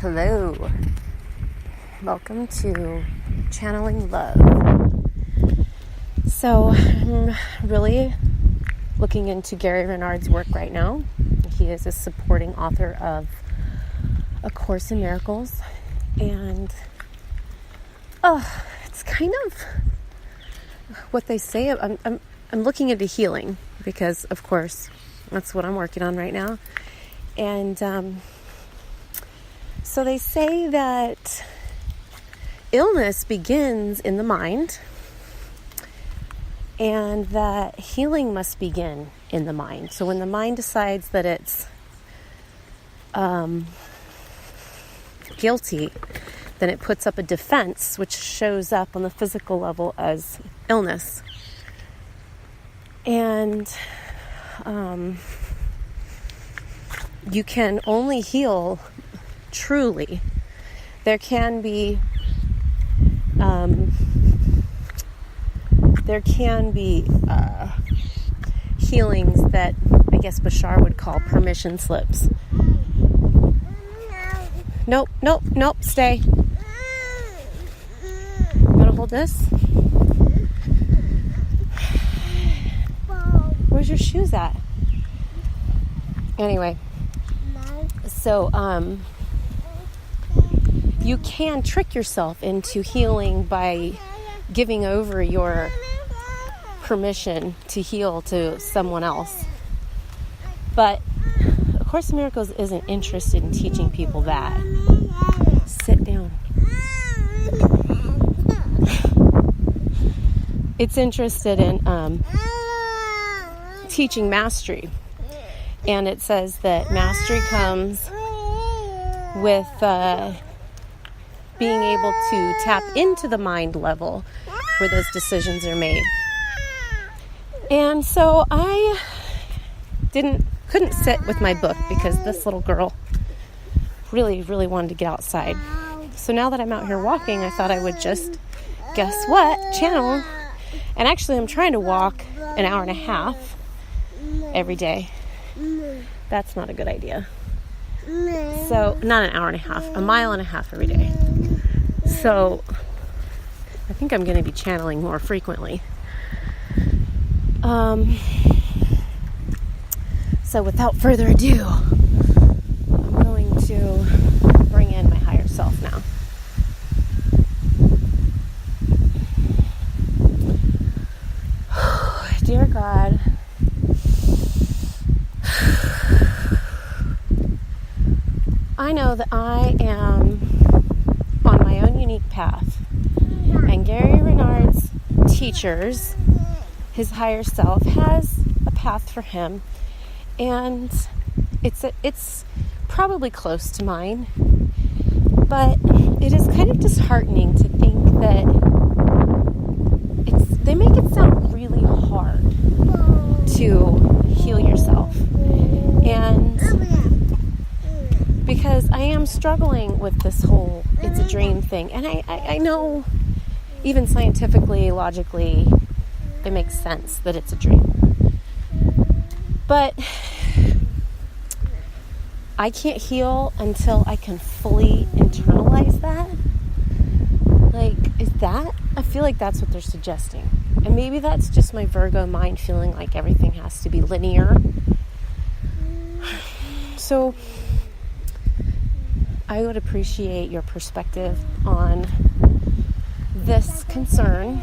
Hello. Welcome to Channeling Love. So I'm really looking into Gary Renard's work right now. He is a supporting author of A Course in Miracles. And it's kind of what they say. I'm looking into healing because, of course, that's what I'm working on right now. And so they say that illness begins in the mind and that healing must begin in the mind. So when the mind decides that it's guilty, then it puts up a defense which shows up on the physical level as illness. And you can only heal truly. There can be healings that I guess Bashar would call permission slips. Nope, stay. You want to hold this? Where's your shoes at? Anyway, so you can trick yourself into healing by giving over your permission to heal to someone else. But A Course in Miracles isn't interested in teaching people that. Sit down. It's interested in teaching mastery. And it says that mastery comes with being able to tap into the mind level where those decisions are made. And so I couldn't sit with my book because this little girl really, really wanted to get outside. So now that I'm out here walking, I thought I would just, guess what, channel. And actually I'm trying to walk an hour and a half every day. That's not a good idea. So, not an hour and a half, a mile and a half every day. So, I think I'm going to be channeling more frequently. So, without further ado, I'm going to bring in my higher self now. Dear God, I know that I am on my own unique path, and Gary Renard's teachers, his higher self, has a path for him, and it's probably close to mine, but it is kind of disheartening to think that they make it sound really hard to heal yourself, and because I am struggling with this whole it's a dream thing. And I know even scientifically, logically, it makes sense that it's a dream. But I can't heal until I can fully internalize that. I feel like that's what they're suggesting. And maybe that's just my Virgo mind feeling like everything has to be linear. So I would appreciate your perspective on this concern.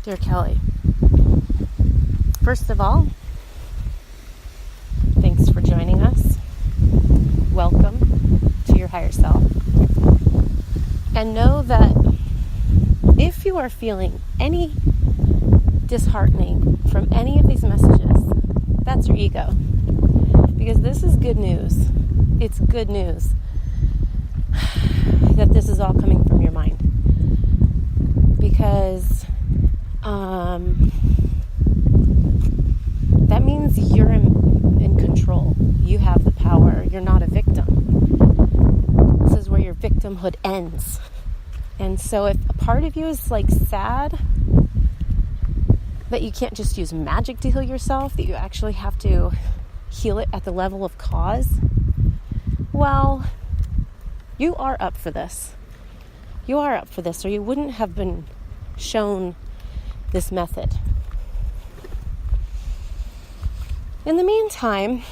Dear Kelly, first of all, thanks for joining us. Welcome to your higher self. And know that if you are feeling any disheartening from any of these messages, that's your ego. Because this is good news. It's good news that this is all coming from your mind. Because that means you're in control. You have the power victimhood ends. And so if a part of you is like sad that you can't just use magic to heal yourself, that you actually have to heal it at the level of cause, well, you are up for this. You are up for this, or you wouldn't have been shown this method. In the meantime,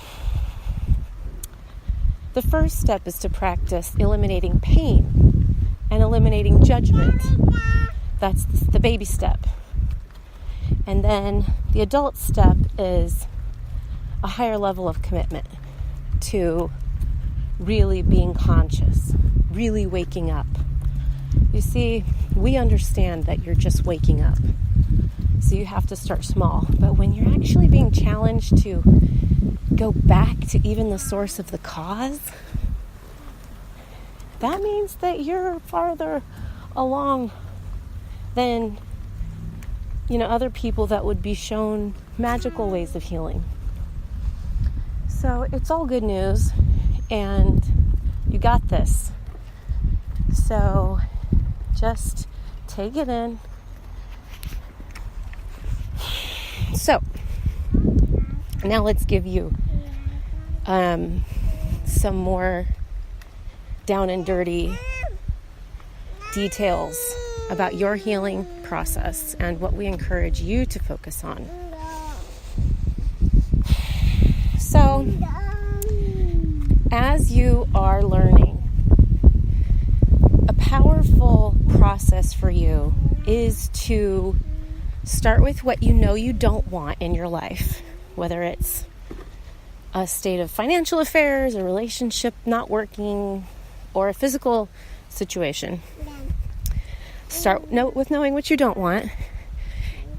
the first step is to practice eliminating pain and eliminating judgment. That's the baby step. And then the adult step is a higher level of commitment to really being conscious, really waking up. You see, we understand that you're just waking up. So you have to start small. But when you're actually being challenged to go back to even the source of the cause, that means that you're farther along than, other people that would be shown magical ways of healing. So it's all good news, and you got this. So just take it in. So now let's give you some more down and dirty details about your healing process and what we encourage you to focus on. So, as you are learning, a powerful process for you is to start with what you know you don't want in your life, whether it's a state of financial affairs, a relationship not working, or a physical situation. Start with knowing what you don't want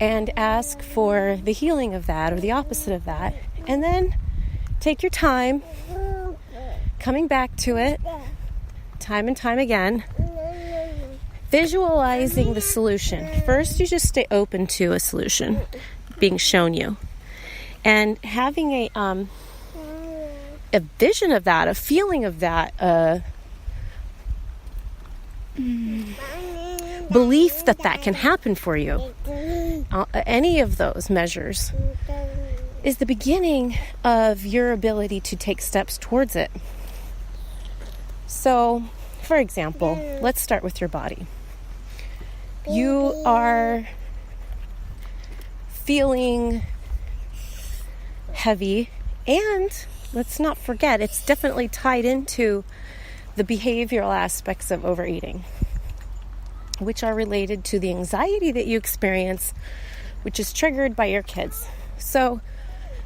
and ask for the healing of that or the opposite of that. And then take your time coming back to it time and time again, visualizing the solution. First, you just stay open to a solution being shown you and having a vision of that, a feeling of that, belief that can happen for you. Any of those measures is the beginning of your ability to take steps towards it. So, for example, let's start with your body. You are feeling heavy, and let's not forget, it's definitely tied into the behavioral aspects of overeating, which are related to the anxiety that you experience, which is triggered by your kids. So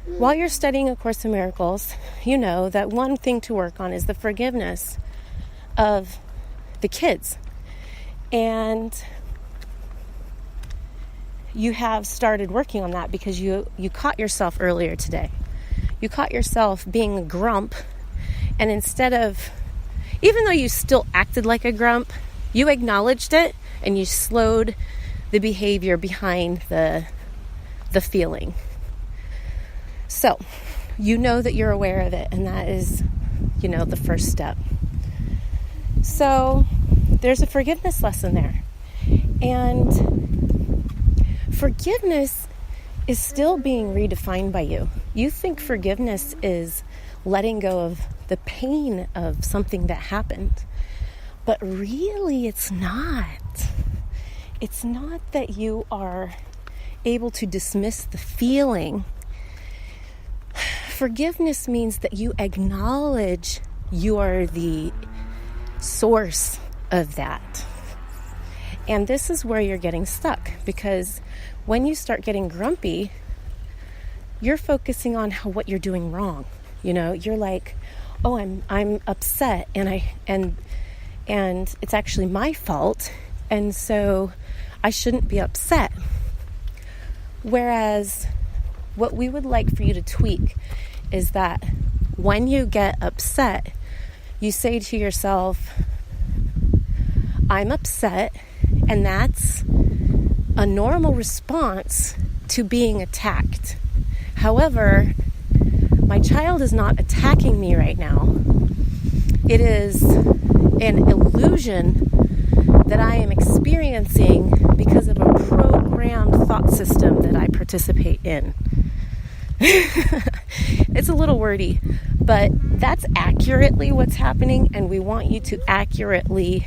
while you're studying A Course in Miracles, you know that one thing to work on is the forgiveness of the kids. And you have started working on that because you caught yourself earlier today. You caught yourself being a grump, and instead of, even though you still acted like a grump, you acknowledged it and you slowed the behavior behind the feeling. So, you know that you're aware of it, and that is, the first step. So, there's a forgiveness lesson there. And forgiveness is still being redefined by you. You think forgiveness is letting go of the pain of something that happened. But really, it's not. It's not that you are able to dismiss the feeling. Forgiveness means that you acknowledge you are the source of that. And this is where you're getting stuck, because when you start getting grumpy, you're focusing on what you're doing wrong. You're like, oh, I'm upset, and it's actually my fault, and so I shouldn't be upset. Whereas what we would like for you to tweak is that when you get upset, you say to yourself, I'm upset, and that's a normal response to being attacked. However, my child is not attacking me right now. It is an illusion that I am experiencing because of a programmed thought system that I participate in. It's a little wordy, but that's accurately what's happening, and we want you to accurately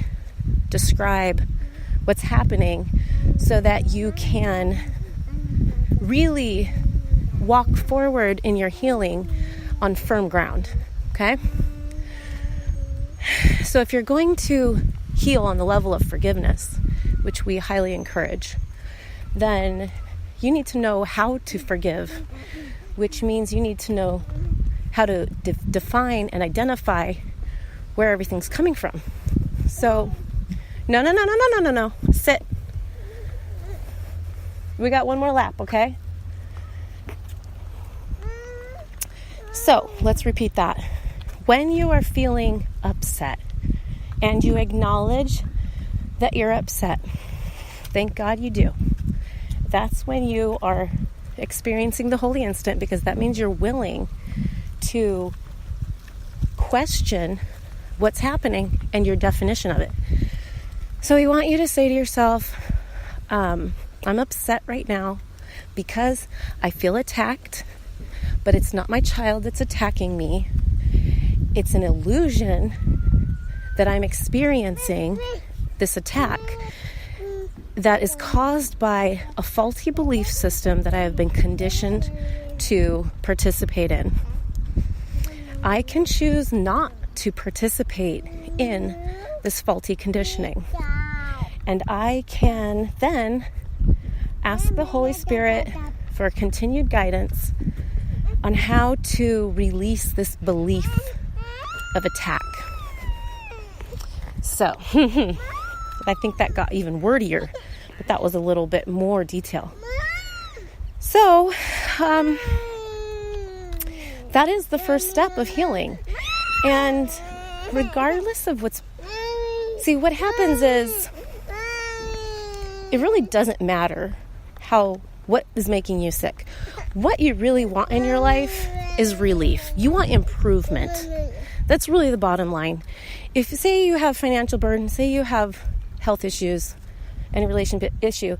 describe what's happening so that you can really walk forward in your healing on firm ground, okay? So if you're going to heal on the level of forgiveness, which we highly encourage, then you need to know how to forgive, which means you need to know how to define and identify where everything's coming from. So, no, sit. We got one more lap, okay? So, let's repeat that. When you are feeling upset and you acknowledge that you're upset, thank God you do. That's when you are experiencing the holy instant, because that means you're willing to question what's happening and your definition of it. So we want you to say to yourself, I'm upset right now because I feel attacked, but it's not my child that's attacking me. It's an illusion that I'm experiencing this attack that is caused by a faulty belief system that I have been conditioned to participate in. I can choose not to participate in this faulty conditioning. And I can then ask the Holy Spirit for continued guidance on how to release this belief of attack. So, I think that got even wordier, but that was a little bit more detail. So, that is the first step of healing. And regardless of what happens is, it really doesn't matter what is making you sick. What you really want in your life is relief. You want improvement. That's really the bottom line. If, say, you have financial burden, say you have health issues and a relationship issue,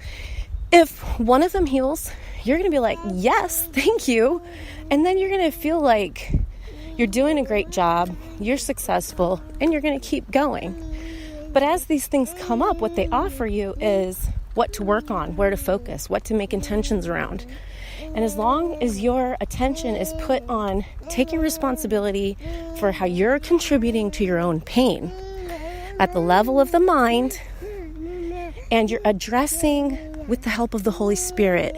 if one of them heals, you're going to be like, yes, thank you. And then you're going to feel like you're doing a great job, you're successful, and you're going to keep going. But as these things come up, what they offer you is what to work on, where to focus, what to make intentions around. And as long as your attention is put on taking responsibility for how you're contributing to your own pain at the level of the mind, and you're addressing with the help of the Holy Spirit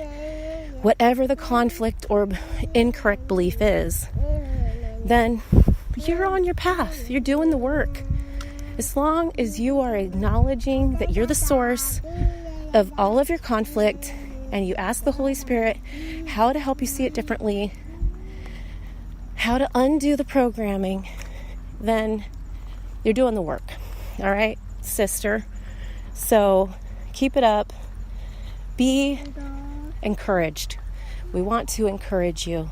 whatever the conflict or incorrect belief is, then you're on your path. You're doing the work. As long as you are acknowledging that you're the source of all of your conflict, and you ask the Holy Spirit how to help you see it differently, how to undo the programming, then you're doing the work. All right, sister? So keep it up. Be encouraged. We want to encourage you.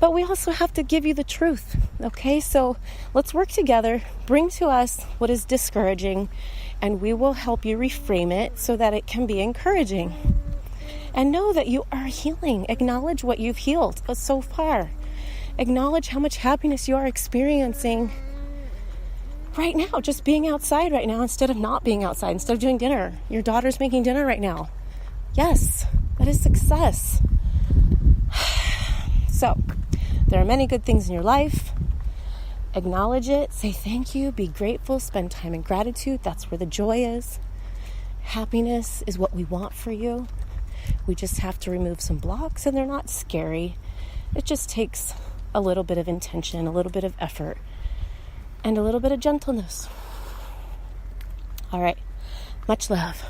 But we also have to give you the truth, okay? So let's work together. Bring to us what is discouraging, and we will help you reframe it so that it can be encouraging. And know that you are healing. Acknowledge what you've healed so far. Acknowledge how much happiness you are experiencing right now, just being outside right now instead of not being outside, instead of doing dinner. Your daughter's making dinner right now. Yes, that is success. So, there are many good things in your life. Acknowledge it. Say thank you. Be grateful. Spend time in gratitude. That's where the joy is. Happiness is what we want for you. We just have to remove some blocks, and they're not scary. It just takes a little bit of intention, a little bit of effort, and a little bit of gentleness. All right. Much love.